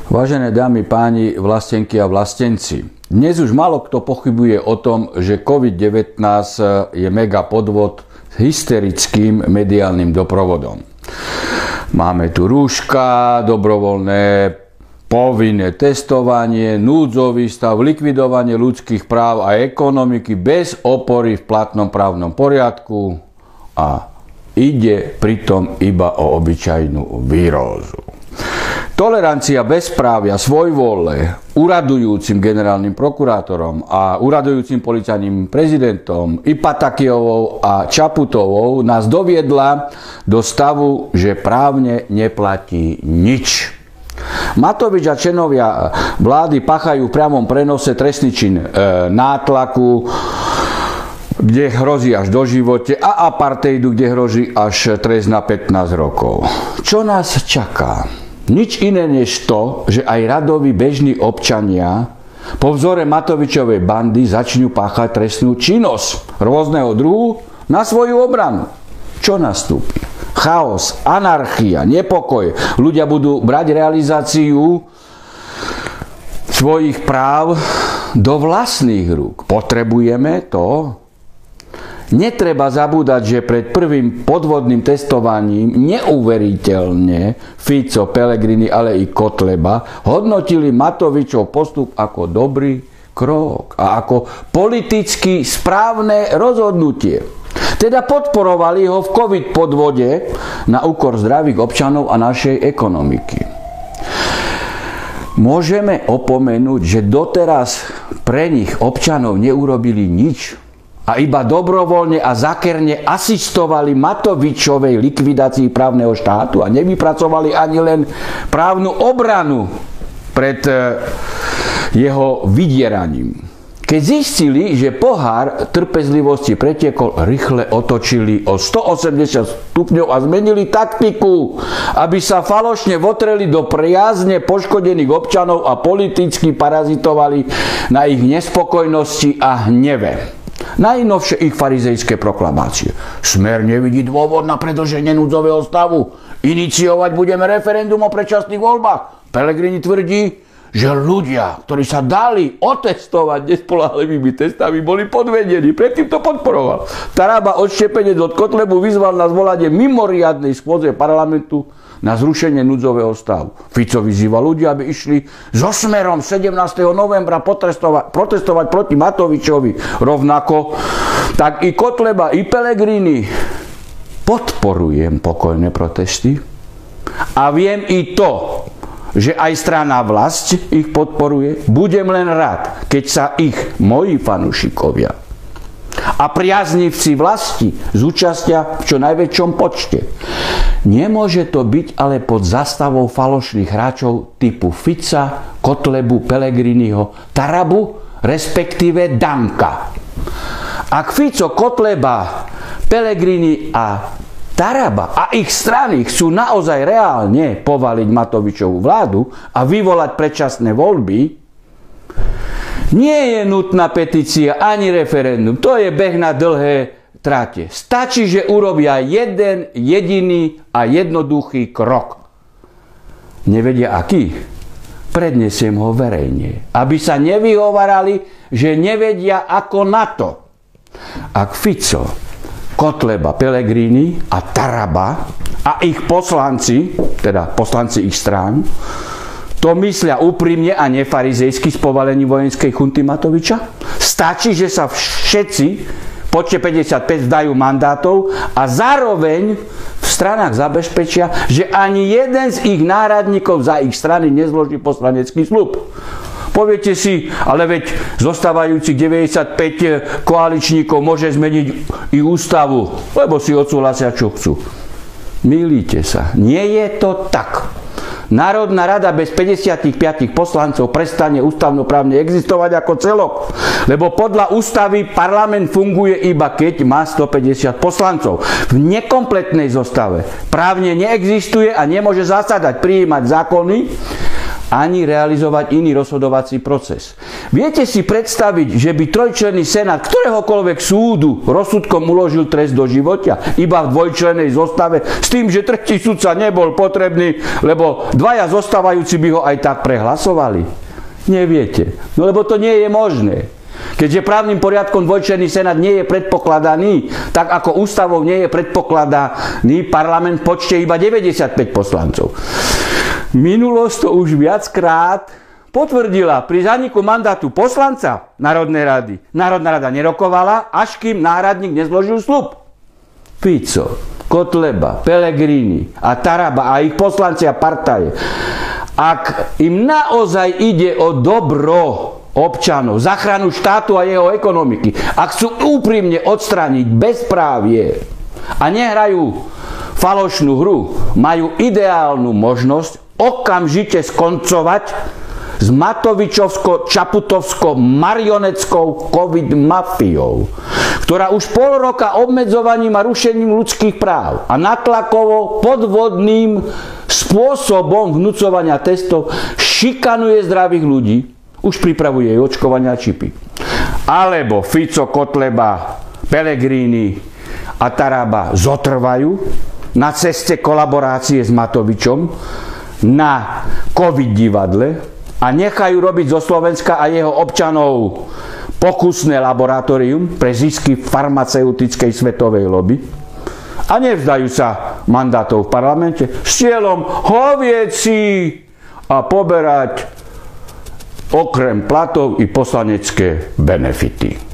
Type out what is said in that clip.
Vážené dámy, páni, vlastenky a vlastenci, dnes už málo kto pochybuje o tom, že COVID-19 je mega podvod s hysterickým mediálnym doprovodom. Máme tu rúška, dobrovoľné povinné testovanie, núdzový stav, likvidovanie ľudských práv a ekonomiky bez opory v platnom právnom poriadku a ide pritom iba o obyčajnú vírózu. Tolerancia bezprávia, svojvôle uradujúcim generálnym prokurátorom a uradujúcim policajným prezidentom Ipatакijovou a Čaputovou nás doviedla do stavu, že právne neplatí nič. Matovič a členovia vlády páchajú v priamom prenose trestný čin nátlaku, kde hrozí až doživote, a apartheidu, kde hrozí až trest na 15 rokov. Čo nás čaká? Nič iné než to, že aj radoví bežní občania po vzore Matovičovej bandy začnú páchať trestnú činnosť rôzneho druhu na svoju obranu. Čo nastúpi? Chaos, anarchia, nepokoj. Ľudia budú brať realizáciu svojich práv do vlastných rúk. Potrebujeme to? Netreba zabúdať, že pred prvým podvodným testovaním neuveriteľne Fico, Pellegrini, ale i Kotleba hodnotili Matovičov postup ako dobrý krok a ako politicky správne rozhodnutie. Teda podporovali ho v COVID podvode na úkor zdravých občanov a našej ekonomiky. Môžeme opomenúť, že doteraz pre nich občanov neurobili nič a iba dobrovoľne a zákerne asistovali Matovičovej likvidácii právneho štátu a nevypracovali ani len právnu obranu pred jeho vydieraním. Keď zistili, že pohár trpezlivosti pretiekol, rýchle otočili o 180 stupňov a zmenili taktiku, aby sa falošne votreli do priazne poškodených občanov a politicky parazitovali na ich nespokojnosti a hneve. Najnovšie ich farizejské proklamácie. Smer nevidí dôvod na predĺženie núdzového stavu. Iniciovať budeme referendum o predčasných voľbách. Pellegrini tvrdí, že ľudia, ktorí sa dali otestovať nespoľahlivými testami, boli podvedení. Predtým to podporoval. Taraba odštepenec od Kotlebu vyzval na zvolanie mimoriadnej schôdze parlamentu na zrušenie núdzového stavu. Fico vyzýva ľudia, aby išli so Smerom 17. novembra protestovať proti Matovičovi. Rovnako tak i Kotleba, i Pellegrini. Podporujem pokojné protesty a viem i to, že aj strana Vlast ich podporuje. Budem len rád, keď sa ich moji fanúšikovia a priaznivci vlasti zúčastia v čo najväčšom počte. Nemôže to byť ale pod zastavou falošných hráčov typu Fica, Kotlebu, Pellegriniho, Tarabu, respektíve Danka. Ak Fico, Kotleba, Pellegrini a Taraba a ich strany chcú naozaj reálne povaliť Matovičovú vládu a vyvolať predčasné voľby, nie je nutná petícia ani referendum. To je beh na dlhé trate. Stačí, že urobia jeden jediný a jednoduchý krok. Nevedia aký? Prednesiem ho verejne, aby sa nevyhovárali, že nevedia ako na to. Ak Fico, Kotleba, Pellegrini a Taraba a ich poslanci, teda poslanci ich strán, to myslia úprimne a nefarizejsky s povalením vojenskej chunty Matoviča? Stačí, že sa všetci počte 55 zdajú mandátov a zároveň v stranách zabezpečia, že ani jeden z ich náhradníkov za ich strany nezloží poslanecký sľub. Poviete si, ale veď zostávajúcich 95 koaličníkov môže zmeniť i ústavu, lebo si odsúhlasia, čo chcú. Mýlite sa. Nie je to tak. Národná rada bez 55 poslancov prestane ústavnoprávne existovať ako celok, lebo podľa ústavy parlament funguje iba keď má 150 poslancov. V nekompletnej zostave právne neexistuje a nemôže zasadať, prijímať zákony ani realizovať iný rozhodovací proces. Viete si predstaviť, že by trojčlenný senát ktoréhokoľvek súdu rozsudkom uložil trest do života iba v dvojčlennej zostave s tým, že tretí sudca nebol potrebný, lebo dvaja zostávajúci by ho aj tak prehlasovali? Neviete. No lebo to nie je možné. Keďže právnym poriadkom dvojčlenný senát nie je predpokladaný, tak ako ústavou nie je predpokladaný parlament v počte iba 95 poslancov. Minulosť to už viackrát potvrdila pri zaniku mandátu poslanca Národnej rady. Národná rada nerokovala, až kým náhradník nezložil sľub. Fico, Kotleba, Pellegrini a Taraba a ich poslanci a partaje. Ak im naozaj ide o dobro občanov, záchranu štátu a jeho ekonomiky, ak chcú úprimne odstrániť bezprávie a nehrajú falošnú hru, majú ideálnu možnosť okamžite skoncovať s Matovičovsko-Čaputovsko-marioneckou covid-mafiou, ktorá už pol roka obmedzovaním a rušením ľudských práv a natlakovo podvodným spôsobom vnúcovania testov šikanuje zdravých ľudí, už pripravuje jej očkovania čipy. Alebo Fico, Kotleba, Pellegrini a Taraba zotrvajú na ceste kolaborácie s Matovičom na covid divadle a nechajú robiť zo Slovenska a jeho občanov pokusné laboratórium pre zisky farmaceutickej svetovej lobby a nevzdajú sa mandátov v parlamente s cieľom hovieť si a poberať okrem platov i poslanecké benefity.